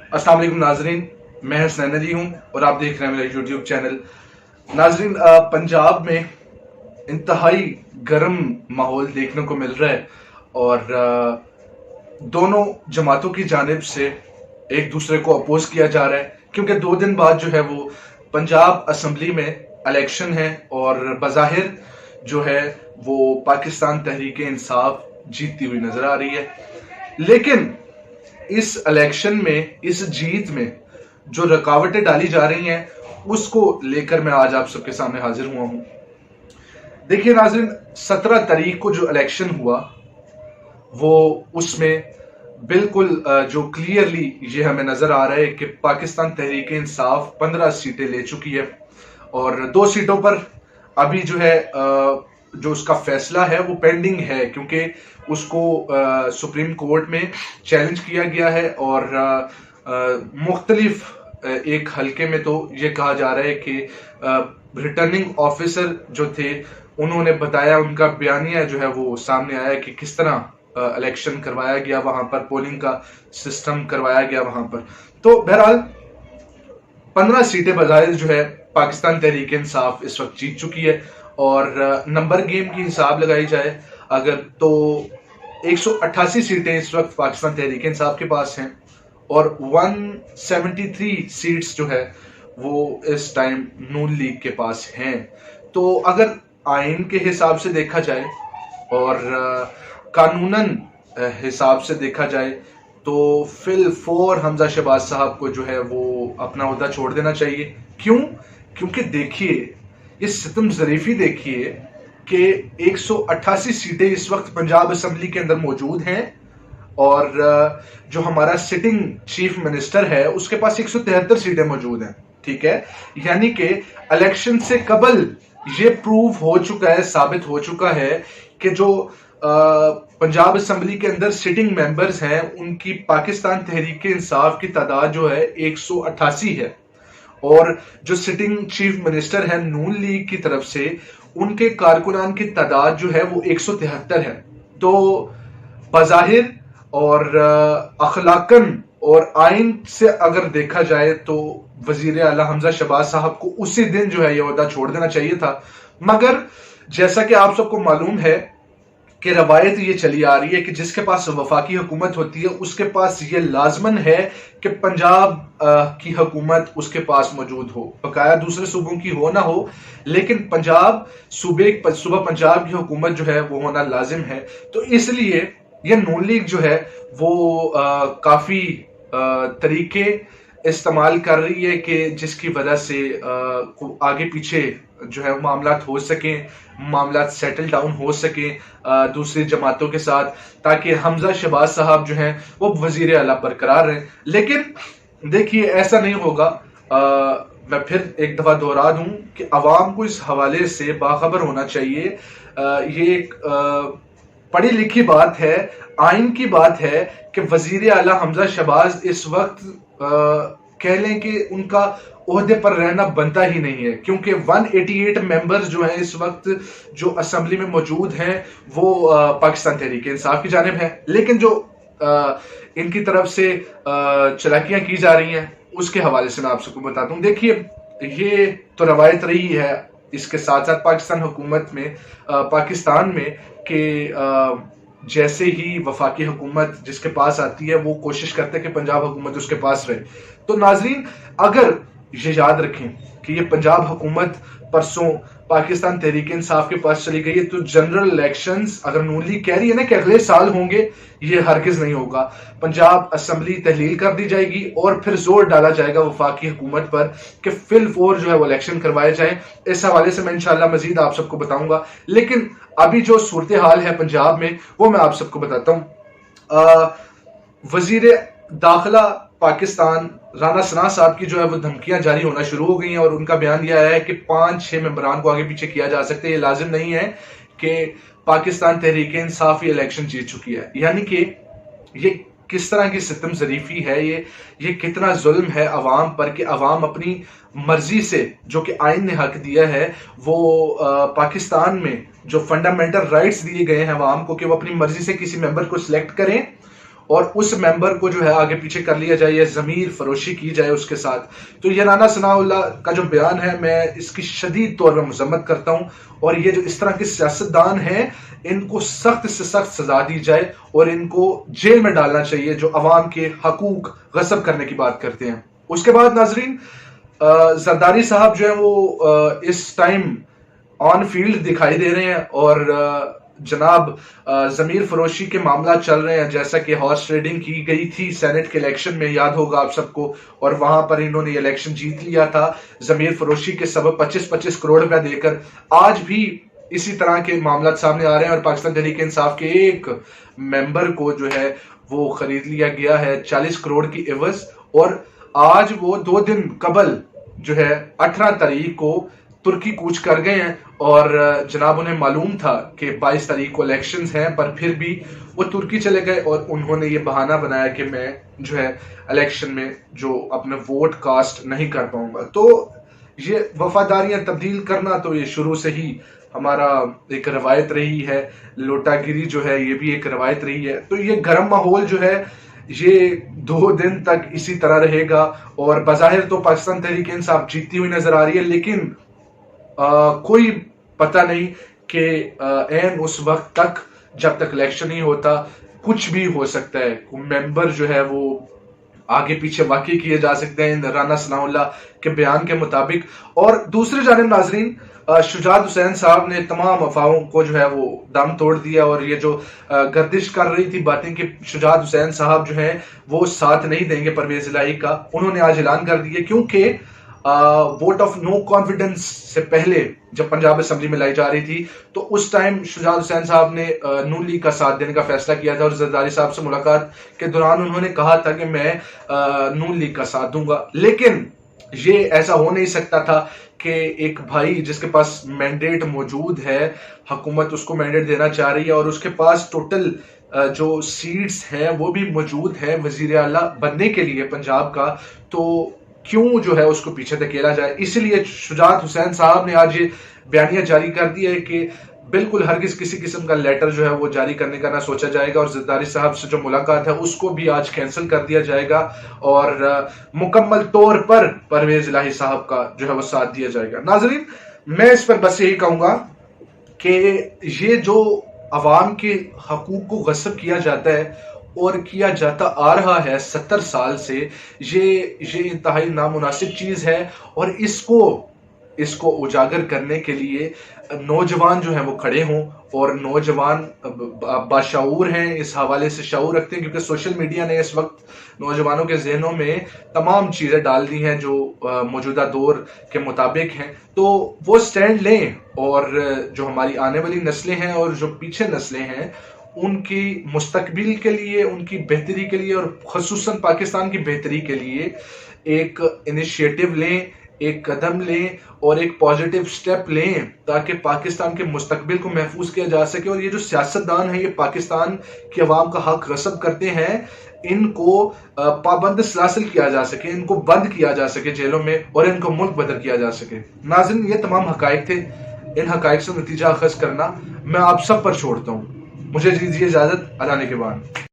अस्सलाम वालेकुम नाजरीन, मैं हसनैन अली हूँ और आप देख रहे हैं मेरा यूट्यूब चैनल। नाजरीन, पंजाब में इंतहाई गर्म माहौल देखने को मिल रहा है और दोनों जमातों की जानिब से एक दूसरे को अपोज किया जा रहा है, क्योंकि 2 दिन बाद जो है वो पंजाब असम्बली में इलेक्शन है और बज़ाहिर जो है वो पाकिस्तान तहरीक इंसाफ जीतती हुई नजर आ रही है। लेकिन इस इलेक्शन में, इस जीत में जो रुकावटें डाली जा रही हैं उसको लेकर मैं आज आप सबके सामने हाजिर हुआ हूं। देखिए नाज़रीन, 17 तारीख को जो इलेक्शन हुआ वो उसमें बिल्कुल जो क्लियरली ये हमें नजर आ रहा है कि पाकिस्तान तहरीक इंसाफ 15 सीटें ले चुकी है और 2 सीटों पर अभी जो है जो उसका फैसला है वो पेंडिंग है, क्योंकि उसको सुप्रीम कोर्ट में चैलेंज किया गया है और मुख्तलिफ एक हलके में तो ये कहा जा रहा है कि रिटर्निंग ऑफिसर जो थे उन्होंने बताया, उनका बयानिया जो है वो सामने आया कि किस तरह इलेक्शन करवाया गया वहां पर, पोलिंग का सिस्टम करवाया गया वहां पर। तो बहरहाल 15 सीटें बजाय जो है पाकिस्तान तहरीक इंसाफ इस वक्त जीत चुकी है और नंबर गेम की हिसाब लगाई जाए अगर तो 188 सीटें इस वक्त पाकिस्तान तहरीक इंसाफ के पास हैं और 173 सीट्स जो है वो इस टाइम नून लीग के पास हैं। तो अगर आइन के हिसाब से देखा जाए और कानूनन हिसाब से देखा जाए तो फिल फोर हमजा शहबाज साहब को जो है वो अपना ओहदा छोड़ देना चाहिए। क्यों? क्योंकि देखिए, ये सितम ज़रीफी देखिए कि 188 सीटें इस वक्त पंजाब असम्बली के अंदर मौजूद हैं और जो हमारा सिटिंग चीफ मिनिस्टर है उसके पास 173 सीटें मौजूद हैं। ठीक है, यानी कि इलेक्शन से कबल ये प्रूव हो चुका है, साबित हो चुका है कि जो पंजाब असम्बली के अंदर सिटिंग मेंबर्स हैं उनकी पाकिस्तान तहरीक इंसाफ की तादाद जो है 188 है और जो सिटिंग चीफ मिनिस्टर है नून लीग की तरफ से उनके कारकुनान की तादाद जो है वो 173 है। तो बज़ाहिर और अखलाकन और आइन से अगर देखा जाए तो वजीर आला हमजा शहबाज साहब को उसी दिन जो है ये ओहदा छोड़ देना चाहिए था, मगर जैसा कि आप सबको मालूम है कि रवायत ये चली आ रही है कि जिसके पास वफाकी हुकूमत होती है उसके पास ये लाजमन है कि पंजाब की हुकूमत उसके पास मौजूद हो, बकाया दूसरे सूबों की हो ना हो, लेकिन पंजाब सूबा पंजाब की हुकूमत जो है वो होना लाजिम है। तो इसलिए ये नून लीग जो है वो काफी तरीके इस्तेमाल कर रही है कि जिसकी वजह से आगे पीछे जो है मामलात हो सके, मामलात सेटल डाउन हो सके दूसरी जमातों के साथ, ताकि हमजा शहबाज साहब जो हैं वो वजीर आला बरकरार रहें। लेकिन देखिए ऐसा नहीं होगा। मैं फिर एक दफा दोहरा दूं कि अवाम को इस हवाले से बाखबर होना चाहिए। ये एक पढ़ी लिखी बात है, आइन की बात है कि वजीर आला हमजा शहबाज इस वक्त कह लें कि उनका ओहदे पर रहना बनता ही नहीं है, क्योंकि 188 मेंबर्स जो हैं इस वक्त जो असम्बली में मौजूद हैं वो पाकिस्तान तहरीक इंसाफ की जानिब है। लेकिन जो इनकी तरफ से चलाकियां की जा रही हैं उसके हवाले से मैं आप सबको बताता हूँ। देखिए, ये तो रवायत रही है इसके साथ साथ पाकिस्तान हुकूमत में, पाकिस्तान में कि जैसे ही वफाकी हुकूमत जिसके पास आती है वो कोशिश करते हैं कि पंजाब हुकूमत उसके पास रहे। तो नाजरीन, अगर ये याद रखें कि ये पंजाब हुकूमत परसों पाकिस्तान तहरीक इंसाफ के पास चली गई है, तो जनरल इलेक्शंस अगर नून लीग कह रही है ना कि अगले साल होंगे, ये हरगिज नहीं होगा। पंजाब असम्बली तहलील कर दी जाएगी और फिर जोर डाला जाएगा वफाकी हुकूमत पर कि फिल फोर जो है वो इलेक्शन करवाए जाए। इस हवाले से मैं इंशाल्लाह मजीद आप सबको बताऊंगा। लेकिन अभी जो सूरत हाल है पंजाब में वो मैं आप सबको बताता हूँ। वजीर दाखिला पाकिस्तान राना सना साहब की जो है वो धमकियां जारी होना शुरू हो गई हैं और उनका बयान दिया है कि 5-6 मेंबरान को आगे पीछे किया जा सकता है। ये लाजिम नहीं है कि पाकिस्तान तहरीक इंसाफ ये इलेक्शन जीत चुकी है। यानी कि ये किस तरह की सितम ज़रीफी है, ये कितना जुल्म है अवाम पर कि अवाम अपनी मर्जी से, जो कि आइन ने हक दिया है, वो पाकिस्तान में जो फंडामेंटल राइट्स दिए गए हैं अवाम को कि वो अपनी मर्जी से किसी मेंबर को सिलेक्ट करें اور اس ممبر کو جو ہے آگے پیچھے کر لیا جائے یا ضمیر فروشی کی جائے اس کے ساتھ. تو یہ رانا ثناء اللہ کا جو بیان ہے میں اس کی شدید طور پر مذمت کرتا ہوں, اور یہ جو اس طرح کے سیاستدان ہیں ان کو سخت سے سخت سزا دی جائے اور ان کو جیل میں ڈالنا چاہیے جو عوام کے حقوق غصب کرنے کی بات کرتے ہیں. اس کے بعد ناظرین زرداری صاحب جو ہیں وہ اس ٹائم آن فیلڈ دکھائی دے رہے ہیں, اور جناب ضمیر فروشی کے معاملات چل رہے ہیں, جیسا کہ ہارس ٹریڈنگ کی گئی تھی سینٹ کے الیکشن میں, یاد ہوگا آپ سب کو, اور وہاں پر انہوں نے الیکشن جیت لیا تھا ضمیر فروشی کے سبب 25-25 کروڑ روپیہ دے کر. آج بھی اسی طرح کے معاملات سامنے آ رہے ہیں, اور پاکستان تحریک انصاف کے ایک ممبر کو جو ہے وہ خرید لیا گیا ہے 40 کروڑ کی عوض, اور آج وہ 2 دن قبل جو ہے 18 تاریخ کو ترکی کوچ کر گئے ہیں, اور جناب انہیں معلوم تھا کہ 22 تاریخ کو الیکشنز ہیں, پر پھر بھی وہ ترکی چلے گئے اور انہوں نے یہ بہانہ بنایا کہ میں جو ہے الیکشن میں جو اپنا ووٹ کاسٹ نہیں کر پاؤں گا. تو یہ وفاداریاں تبدیل کرنا تو یہ شروع سے ہی ہمارا ایک روایت رہی ہے, لوٹا گیری جو ہے یہ بھی ایک روایت رہی ہے. تو یہ گرم ماحول جو ہے یہ 2 دن تک اسی طرح رہے گا, اور بظاہر تو پاکستان تحریک انصاف جیتتی ہوئی نظر آ رہی ہے, لیکن کوئی پتہ نہیں کہ عین اس وقت تک جب تک الیکشن نہیں ہوتا کچھ بھی ہو سکتا ہے. ممبر جو ہے وہ آگے پیچھے واقع کیے جا سکتے ہیں رانا ثناء اللہ کے بیان کے مطابق. اور دوسری جانب ناظرین شجاعت حسین صاحب نے تمام افواہوں کو جو ہے وہ دم توڑ دیا, اور یہ جو گردش کر رہی تھی باتیں کہ شجاعت حسین صاحب جو ہیں وہ ساتھ نہیں دیں گے پرویز الہی کا, انہوں نے آج اعلان کر دیا, کیونکہ ووٹ آف نو کانفیڈنس سے پہلے جب پنجاب اسمبلی میں لائی جا رہی تھی تو اس ٹائم شجاعت حسین صاحب نے نون لیگ کا ساتھ دینے کا فیصلہ کیا تھا, اور زرداری صاحب سے ملاقات کے دوران انہوں نے کہا تھا کہ میں نون لیگ کا ساتھ دوں گا. لیکن یہ ایسا ہو نہیں سکتا تھا کہ ایک بھائی جس کے پاس مینڈیٹ موجود ہے, حکومت اس کو مینڈیٹ دینا چاہ رہی ہے, اور اس کے پاس ٹوٹل جو سیٹس ہیں وہ بھی موجود ہے وزیر اعلیٰ بننے کے لیے پنجاب کا, تو کیوں جو ہے اس کو پیچھے دھکیلا جائے. اسی لیے شجاعت حسین صاحب نے آج یہ بیانیہ جاری کر دیا ہے کہ بالکل ہرگز کسی قسم کا لیٹر جو ہے وہ جاری کرنے کا نہ سوچا جائے گا, اور زرداری صاحب سے جو ملاقات ہے اس کو بھی آج کینسل کر دیا جائے گا, اور مکمل طور پر پرویز الہی صاحب کا جو ہے وہ ساتھ دیا جائے گا. ناظرین میں اس پر بس یہی کہوں گا کہ یہ جو عوام کے حقوق کو غصب کیا جاتا ہے اور کیا جاتا آ رہا ہے 70 سال سے, یہ انتہائی نامناسب چیز ہے, اور اس کو اجاگر کرنے کے لیے نوجوان جو ہیں وہ کھڑے ہوں, اور نوجوان باشعور ہیں, اس حوالے سے شعور رکھتے ہیں, کیونکہ سوشل میڈیا نے اس وقت نوجوانوں کے ذہنوں میں تمام چیزیں ڈال دی ہیں جو موجودہ دور کے مطابق ہیں. تو وہ سٹینڈ لیں, اور جو ہماری آنے والی نسلیں ہیں اور جو پیچھے نسلیں ہیں ان کی مستقبل کے لیے, ان کی بہتری کے لیے, اور خصوصاً پاکستان کی بہتری کے لیے ایک انیشیٹو لیں, ایک قدم لیں, اور ایک پازیٹیو سٹیپ لیں, تاکہ پاکستان کے مستقبل کو محفوظ کیا جا سکے. اور یہ جو سیاستدان ہیں یہ پاکستان کے عوام کا حق غصب کرتے ہیں, ان کو پابند سلاسل کیا جا سکے, ان کو بند کیا جا سکے جیلوں میں, اور ان کو ملک بدر کیا جا سکے. ناظرین یہ تمام حقائق تھے, ان حقائق سے نتیجہ اخذ کرنا میں آپ سب پر چھوڑتا ہوں. مجھے دیجیے اجازت, اذان کے بعد.